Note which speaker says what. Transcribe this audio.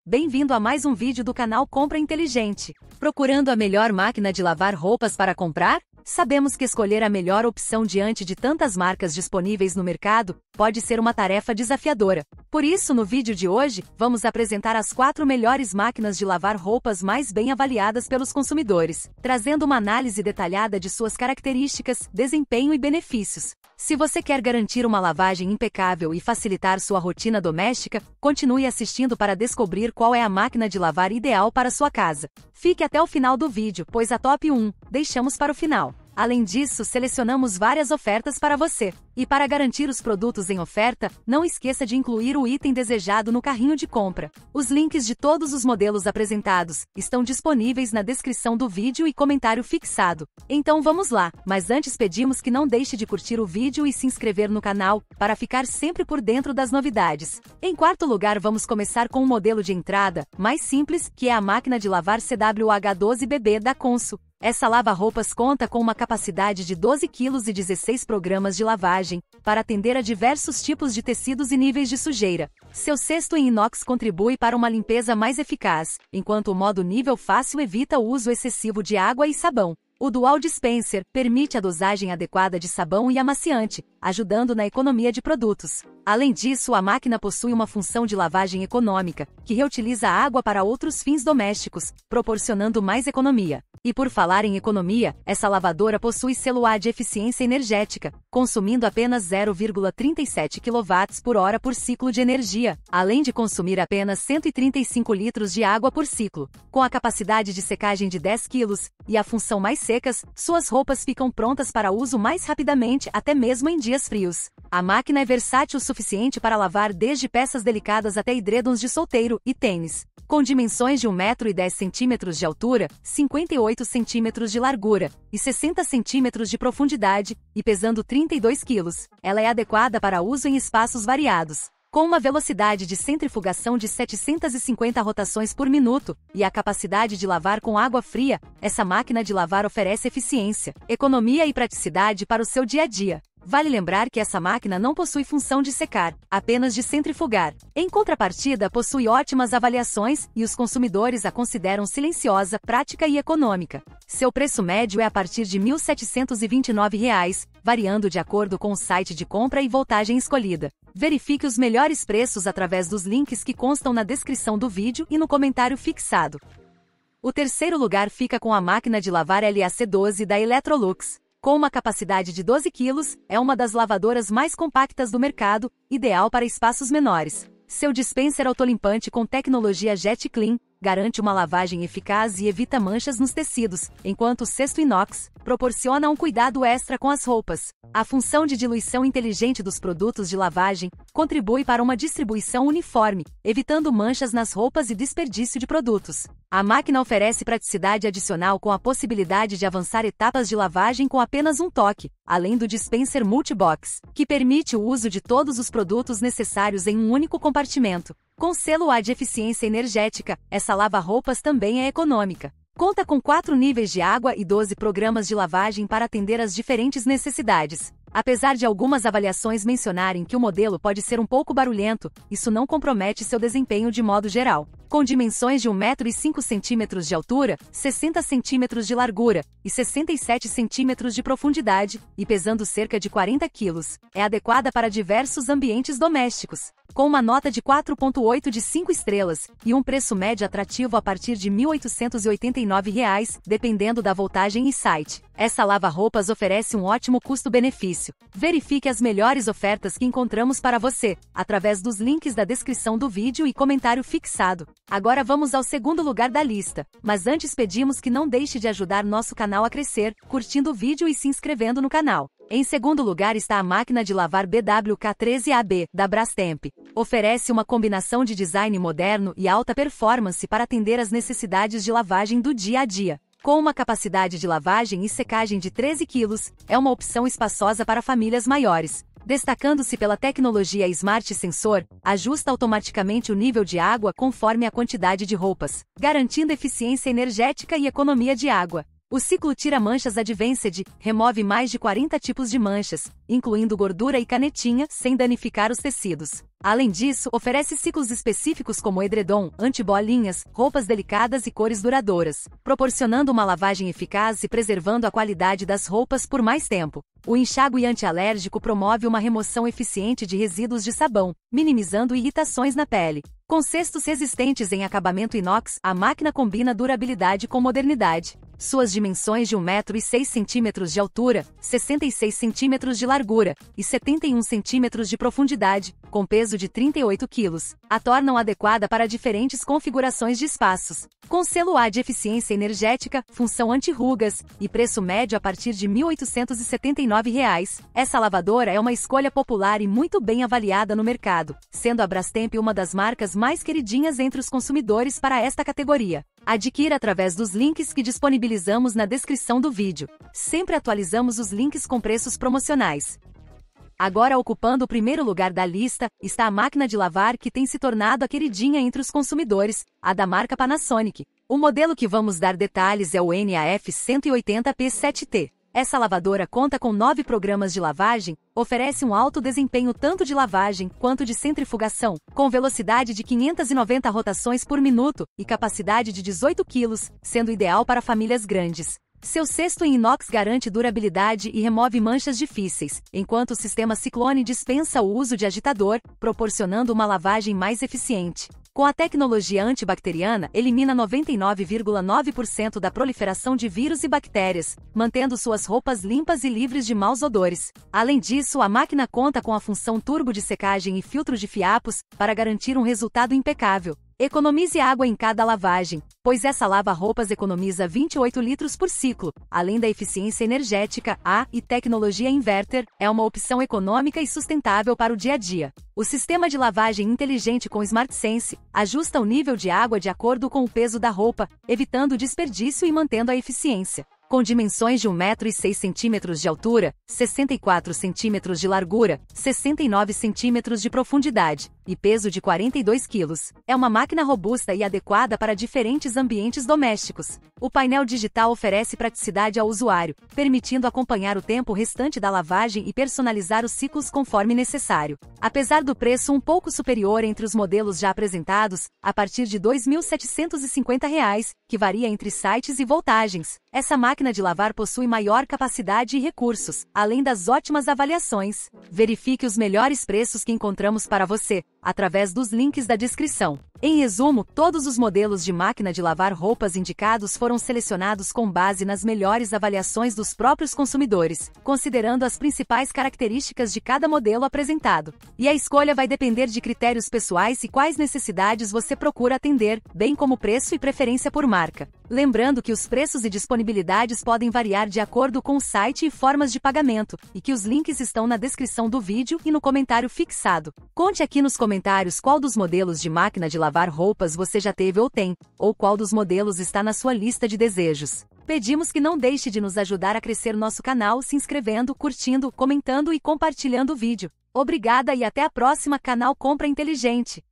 Speaker 1: Bem-vindo a mais um vídeo do canal Compra Inteligente. Procurando a melhor máquina de lavar roupas para comprar? Sabemos que escolher a melhor opção diante de tantas marcas disponíveis no mercado pode ser uma tarefa desafiadora. Por isso, no vídeo de hoje, vamos apresentar as 4 melhores máquinas de lavar roupas mais bem avaliadas pelos consumidores, trazendo uma análise detalhada de suas características, desempenho e benefícios. Se você quer garantir uma lavagem impecável e facilitar sua rotina doméstica, continue assistindo para descobrir qual é a máquina de lavar ideal para sua casa. Fique até o final do vídeo, pois a top 1 deixamos para o final. Além disso, selecionamos várias ofertas para você. E para garantir os produtos em oferta, não esqueça de incluir o item desejado no carrinho de compra. Os links de todos os modelos apresentados estão disponíveis na descrição do vídeo e comentário fixado. Então vamos lá, mas antes pedimos que não deixe de curtir o vídeo e se inscrever no canal, para ficar sempre por dentro das novidades. Em quarto lugar, vamos começar com um modelo de entrada, mais simples, que é a máquina de lavar CWH12BB da Consul. Essa lava-roupas conta com uma capacidade de 12 kg e 16 programas de lavagem, para atender a diversos tipos de tecidos e níveis de sujeira. Seu cesto em inox contribui para uma limpeza mais eficaz, enquanto o modo nível fácil evita o uso excessivo de água e sabão. O Dual Dispenser permite a dosagem adequada de sabão e amaciante, ajudando na economia de produtos. Além disso, a máquina possui uma função de lavagem econômica, que reutiliza a água para outros fins domésticos, proporcionando mais economia. E por falar em economia, essa lavadora possui selo A de eficiência energética, consumindo apenas 0,37 kWh por ciclo de energia, além de consumir apenas 135 litros de água por ciclo. Com a capacidade de secagem de 10 kg e a função mais secas, suas roupas ficam prontas para uso mais rapidamente, até mesmo em dias frios. A máquina é versátil o suficiente para lavar desde peças delicadas até edredons de solteiro e tênis. Com dimensões de 1,10 m de altura, 58 cm de largura e 60 cm de profundidade, e pesando 32 kg, ela é adequada para uso em espaços variados. Com uma velocidade de centrifugação de 750 rotações por minuto e a capacidade de lavar com água fria, essa máquina de lavar oferece eficiência, economia e praticidade para o seu dia a dia. Vale lembrar que essa máquina não possui função de secar, apenas de centrifugar. Em contrapartida, possui ótimas avaliações e os consumidores a consideram silenciosa, prática e econômica. Seu preço médio é a partir de R$ 1.729, variando de acordo com o site de compra e voltagem escolhida. Verifique os melhores preços através dos links que constam na descrição do vídeo e no comentário fixado. O terceiro lugar fica com a máquina de lavar LAC12 da Electrolux. Com uma capacidade de 12 kg, é uma das lavadoras mais compactas do mercado, ideal para espaços menores. Seu dispenser autolimpante com tecnologia Jet Clean garante uma lavagem eficaz e evita manchas nos tecidos, enquanto o cesto inox proporciona um cuidado extra com as roupas. A função de diluição inteligente dos produtos de lavagem contribui para uma distribuição uniforme, evitando manchas nas roupas e desperdício de produtos. A máquina oferece praticidade adicional com a possibilidade de avançar etapas de lavagem com apenas um toque, além do dispenser multibox, que permite o uso de todos os produtos necessários em um único compartimento. Com selo A de eficiência energética, essa lava-roupas também é econômica. Conta com 4 níveis de água e 12 programas de lavagem para atender às diferentes necessidades. Apesar de algumas avaliações mencionarem que o modelo pode ser um pouco barulhento, isso não compromete seu desempenho de modo geral. Com dimensões de 1,05 m de altura, 60 cm de largura e 67 cm de profundidade, e pesando cerca de 40 kg, é adequada para diversos ambientes domésticos. Com uma nota de 4,8 de 5 estrelas e um preço médio atrativo a partir de R$ 1.889, dependendo da voltagem e site, essa lava-roupas oferece um ótimo custo-benefício. Verifique as melhores ofertas que encontramos para você, através dos links da descrição do vídeo e comentário fixado. Agora vamos ao segundo lugar da lista, mas antes pedimos que não deixe de ajudar nosso canal a crescer, curtindo o vídeo e se inscrevendo no canal. Em segundo lugar está a máquina de lavar BWK13AB, da Brastemp. Oferece uma combinação de design moderno e alta performance para atender às necessidades de lavagem do dia a dia. Com uma capacidade de lavagem e secagem de 13 kg, é uma opção espaçosa para famílias maiores. Destacando-se pela tecnologia Smart Sensor, ajusta automaticamente o nível de água conforme a quantidade de roupas, garantindo eficiência energética e economia de água. O ciclo Tira Manchas Advanced remove mais de 40 tipos de manchas, incluindo gordura e canetinha, sem danificar os tecidos. Além disso, oferece ciclos específicos como edredom, antibolinhas, roupas delicadas e cores duradouras, proporcionando uma lavagem eficaz e preservando a qualidade das roupas por mais tempo. O enxágue antialérgico promove uma remoção eficiente de resíduos de sabão, minimizando irritações na pele. Com cestos resistentes em acabamento inox, a máquina combina durabilidade com modernidade. Suas dimensões de 1,06 m de altura, 66 cm de largura e 71 cm de profundidade, com peso de 38 kg, a tornam adequada para diferentes configurações de espaços. Com selo A de eficiência energética, função anti-rugas e preço médio a partir de R$ 1.879, essa lavadora é uma escolha popular e muito bem avaliada no mercado, sendo a Brastemp uma das marcas mais queridinhas entre os consumidores para esta categoria. Adquira através dos links que disponibilizamos na descrição do vídeo. Sempre atualizamos os links com preços promocionais. Agora, ocupando o primeiro lugar da lista, está a máquina de lavar que tem se tornado a queridinha entre os consumidores, a da marca Panasonic. O modelo que vamos dar detalhes é o NAF 180P7T. Essa lavadora conta com 9 programas de lavagem, oferece um alto desempenho tanto de lavagem quanto de centrifugação, com velocidade de 590 rotações por minuto e capacidade de 18 kg, sendo ideal para famílias grandes. Seu cesto em inox garante durabilidade e remove manchas difíceis, enquanto o sistema Ciclone dispensa o uso de agitador, proporcionando uma lavagem mais eficiente. Com a tecnologia antibacteriana, elimina 99,9% da proliferação de vírus e bactérias, mantendo suas roupas limpas e livres de maus odores. Além disso, a máquina conta com a função turbo de secagem e filtro de fiapos, para garantir um resultado impecável. Economize água em cada lavagem, pois essa lava-roupas economiza 28 litros por ciclo. Além da eficiência energética, e tecnologia inverter, é uma opção econômica e sustentável para o dia a dia. O sistema de lavagem inteligente com SmartSense ajusta o nível de água de acordo com o peso da roupa, evitando desperdício e mantendo a eficiência. Com dimensões de 1,06 m de altura, 64 cm de largura, 69 cm de profundidade e peso de 42 kg, é uma máquina robusta e adequada para diferentes ambientes domésticos. O painel digital oferece praticidade ao usuário, permitindo acompanhar o tempo restante da lavagem e personalizar os ciclos conforme necessário. Apesar do preço um pouco superior entre os modelos já apresentados, a partir de R$ 2.750, que varia entre sites e voltagens, essa máquina de lavar possui maior capacidade e recursos, além das ótimas avaliações. Verifique os melhores preços que encontramos para você, através dos links da descrição. Em resumo, todos os modelos de máquina de lavar roupas indicados foram selecionados com base nas melhores avaliações dos próprios consumidores, considerando as principais características de cada modelo apresentado. E a escolha vai depender de critérios pessoais e quais necessidades você procura atender, bem como preço e preferência por marca. Lembrando que os preços e disponibilidades podem variar de acordo com o site e formas de pagamento, e que os links estão na descrição do vídeo e no comentário fixado. Conte aqui nos comentários qual dos modelos de máquina de lavar roupas você já teve ou tem, ou qual dos modelos está na sua lista de desejos. Pedimos que não deixe de nos ajudar a crescer nosso canal se inscrevendo, curtindo, comentando e compartilhando o vídeo. Obrigada e até a próxima, canal Compra Inteligente.